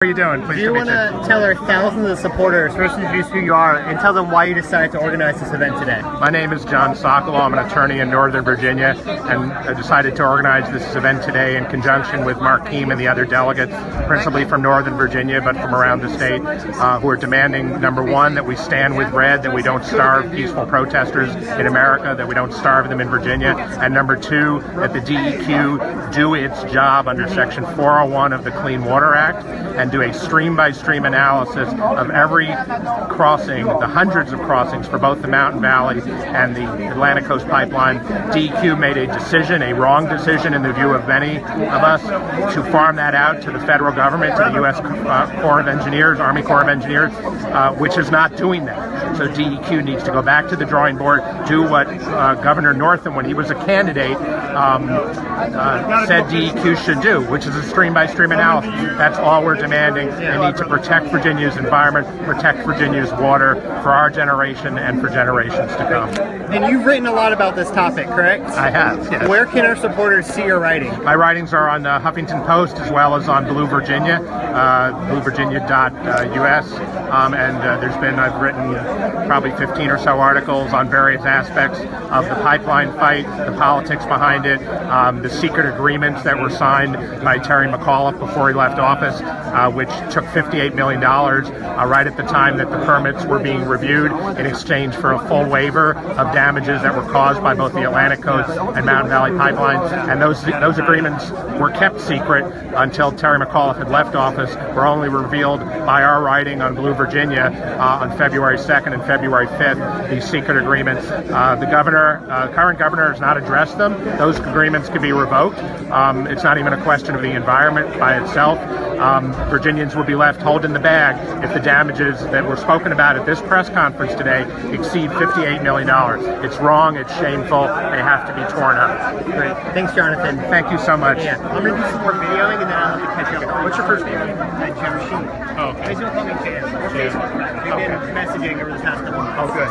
How are you doing? Pleased Do you want to tell our thousands of supporters, first introduce who you are, and tell them why you decided to organize this event today? My name is John Sokolow. I'm an attorney in Northern Virginia, and I decided to organize this event today in conjunction with Mark Keem and the other delegates, principally from Northern Virginia, but from around the state, who are demanding, number one, that we stand with Red, that we don't starve peaceful protesters in America, that we don't starve them in Virginia, and number two, that the DEQ do its job under Section 401 of the Clean Water Act, and do a stream-by-stream analysis of every crossing, the hundreds of crossings for both the Mountain Valley and the Atlantic Coast Pipeline. DEQ made a decision, a wrong decision in the view of many of us, to farm that out to the federal government, to the U.S. Corps of Engineers, Army Corps of Engineers, which is not doing that. So DEQ needs to go back to the drawing board, do what Governor Northam, when he was a candidate, said DEQ should do, which is a stream-by-stream analysis. That's all we're demanding. They need to protect Virginia's environment, protect Virginia's water for our generation and for generations to come. And you've written a lot about this topic, correct? I have, yes. Where can our supporters see your writing? My writings are on the Huffington Post as well as on Blue Virginia, bluevirginia.us. I've written probably 15 or so articles on various aspects of the pipeline fight, the politics behind it, the secret agreements that were signed by Terry McAuliffe before he left office, which took $58 million right at the time that the permits were being reviewed in exchange for a full waiver of damages that were caused by both the Atlantic Coast and Mountain Valley pipelines. And those agreements were kept secret until Terry McAuliffe had left office, were only revealed by our writing on Blue Virginia on February 2nd and February 5th, these secret agreements. The current governor has not addressed them. Those agreements could be revoked. It's not even a question of the environment by itself. Virginians will be left holding the bag if the damages that were spoken about at this press conference today exceed $58 million. It's wrong, it's shameful, they have to be torn up. Great. Thanks, Jonathan. Thank you so much. Yeah. I'm going to do some more videoing and then I'll have to catch up. What's your first name? Jamshid. Oh, okay. Guys don't call me Jam. We're Facebook friends. We've been messaging over the past couple months. Oh, good.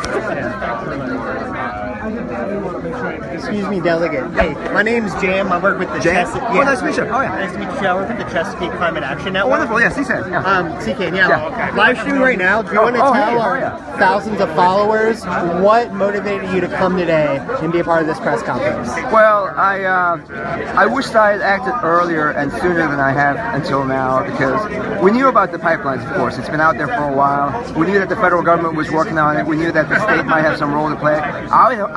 Excuse me, delegate. Hey, my name's Jam. I work with the Chesapeake. Oh, nice to meet you. Oh, yeah. Nice to meet you. I work with the Chesapeake Climate Action Network. Oh, wonderful. Yeah, CCAN. Yeah. CCAN, yeah. Yeah. Live streaming right now. Do you want to tell our thousands of followers what motivated you to come today and be a part of this press conference? Well, I wish I had acted earlier and sooner than I have until now, because we knew about the pipelines, of course. It's been out there for a while. We knew that the federal government was working on it. We knew that the state might have some role to play.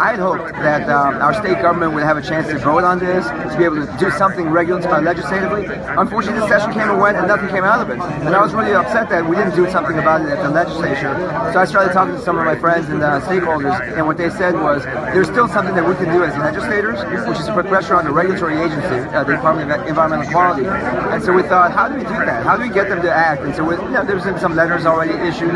I had hoped that our state government would have a chance to vote on this, to be able to do something legislatively. Unfortunately, the session came and went and nothing came out of it. And I was really upset that we didn't do something about it at the legislature. So I started talking to some of my friends and stakeholders, and what they said was, there's still something that we can do as legislators, which is to put pressure on the regulatory agency, the Department of Environmental Quality. And so we thought, how do we do that? How do we get them to act? And so there's been some letters already issued.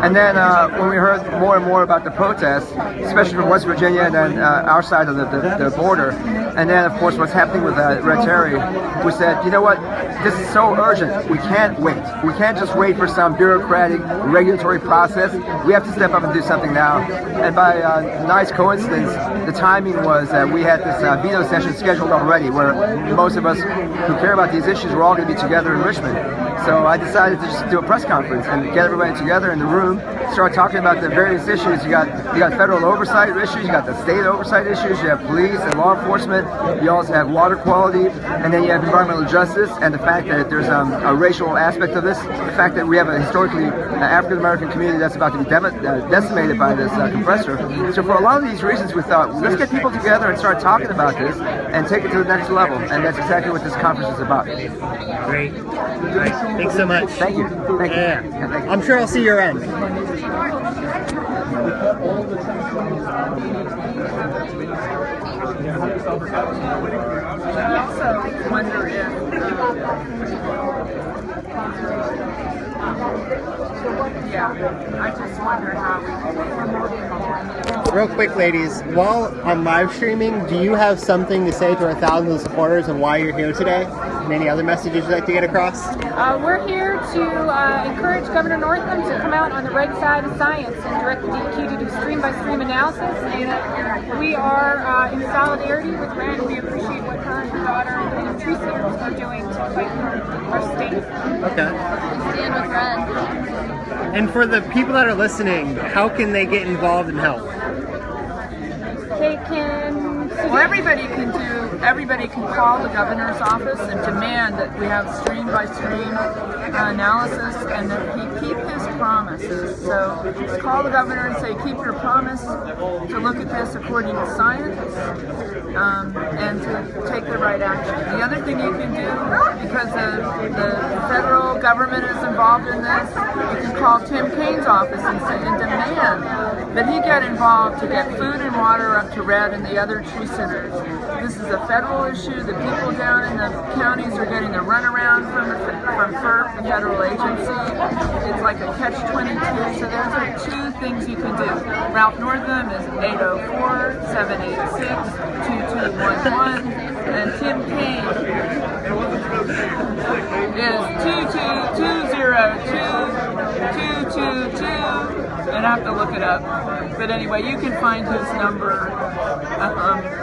And then when we heard more and more about the protests, especially from West Virginia and then our side of the border, and then of course what's happening with Red Terry, we said, you know what, this is so urgent, we can't wait. We can't just wait for some bureaucratic regulatory process. We have to step up and do something now. And by nice coincidence, the timing was that we had this veto session scheduled already, where most of us who care about these issues were all going to be together in Richmond. So I decided to just do a press conference and get everybody together in the room, start talking about the various issues. You got federal oversight issues, you got the state oversight issues, you have police and law enforcement, you also have water quality, and then you have environmental justice, and the fact that there's a racial aspect of this, the fact that we have a historically African American community that's about to be decimated by this compressor. So for a lot of these reasons, we thought, let's get people together and start talking about this and take it to the next level, and that's exactly what this conference is about. Great. Thanks so much. Thank you. Thank you. Yeah. Thank you. I'm sure I'll see you around. I also wonder if I just wonder how we Real quick, ladies, while I'm live streaming, do you have something to say to our thousands of supporters and why you're here today? And any other messages you'd like to get across? We're here to encourage Governor Northam to come out on the right side of science and direct the DEQ to do stream-by-stream analysis. And we are in solidarity with Ren. We appreciate what her and her daughter and the tree standers are doing to fight for our state. Okay. Stand with Ren. And for the people that are listening, how can they get involved and help? They can... Well, everybody can call the governor's office and demand that we have stream-by-stream analysis and that he keep his promises. So just call the governor and say, keep your promise to look at this according to science and to take the right action. The other thing you can do, because the federal government is involved in this, you can call Tim Kaine's office and demand that he get involved to get food and water up to Red and the other tree centers. This is a federal issue. The people down in the counties are getting the runaround from FERC, the federal agency. It's like a catch-22. So those are two things you can do. Ralph Northam is 804-786-2211, and Tim Kaine is 222022222. And I have to look it up. But anyway, you can find his number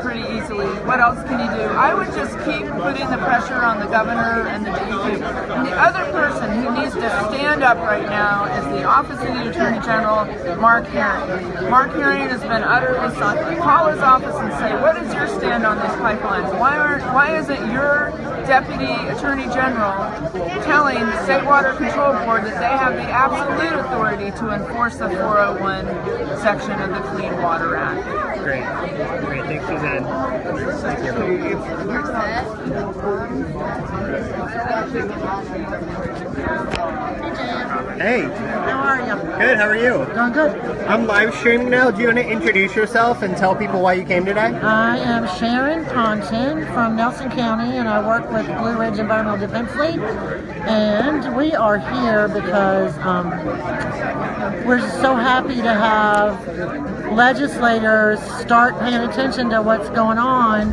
pretty easily. What else can you do? I would just keep putting the pressure on the governor and the DEQ. And the other person who needs to stand up right now is the Office of the Attorney General, Mark Herring. Mark Herring has been utterly silent. Call his office and say, what is your stand on these pipelines? Why isn't your Deputy Attorney General telling the State Water Control Board that they have the absolute authority to enforce the 401 section of the Clean Water Act? Great. Thanks, Suzanne. Hey. How are you? Good, how are you? Doing good. I'm live streaming now. Do you want to introduce yourself and tell people why you came today? I am Sharon Ponton from Nelson County, and I work with Blue Ridge Environmental Defense League. And we are here because we're so happy to have legislators start paying attention to what's going on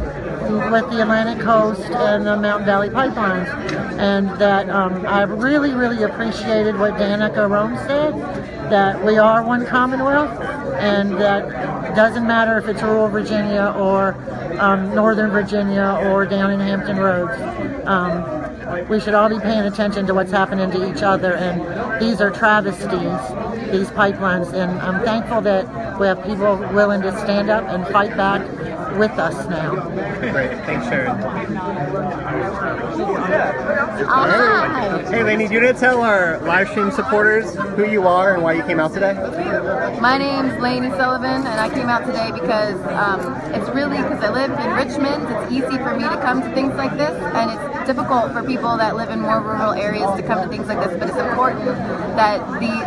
with the Atlantic Coast and the Mountain Valley pipelines. And that I really, really appreciated what Danica Rome said, that we are one Commonwealth, and that doesn't matter if it's rural Virginia or Northern Virginia or down in Hampton Roads. We should all be paying attention to what's happening to each other, and these are travesties, these pipelines, and I'm thankful that we have people willing to stand up and fight back with us now. Great, thanks, Sharon. Hey, Lainey, do you want to tell our live stream supporters who you are and why you came out today? My name's Lainey Sullivan, and I came out today because it's really because I live in Richmond. It's easy for me to come to things like this, and it's difficult for people that live in more rural areas to come to things like this. But it's important that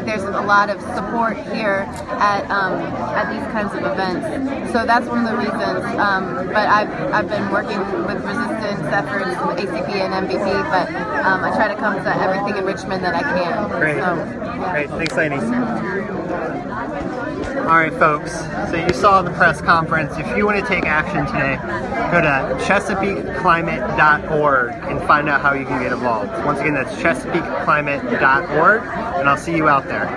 there's a lot of support here at these kinds of events. So that's one of the reasons. But I've been working with resistance efforts with ACP and MVP, but I try to come to everything in Richmond that I can. Great. So, Great. Thanks, Lainey. All right, folks. So you saw the press conference. If you want to take action today, go to ChesapeakeClimate.org and find out how you can get involved. Once again, that's ChesapeakeClimate.org, and I'll see you out there.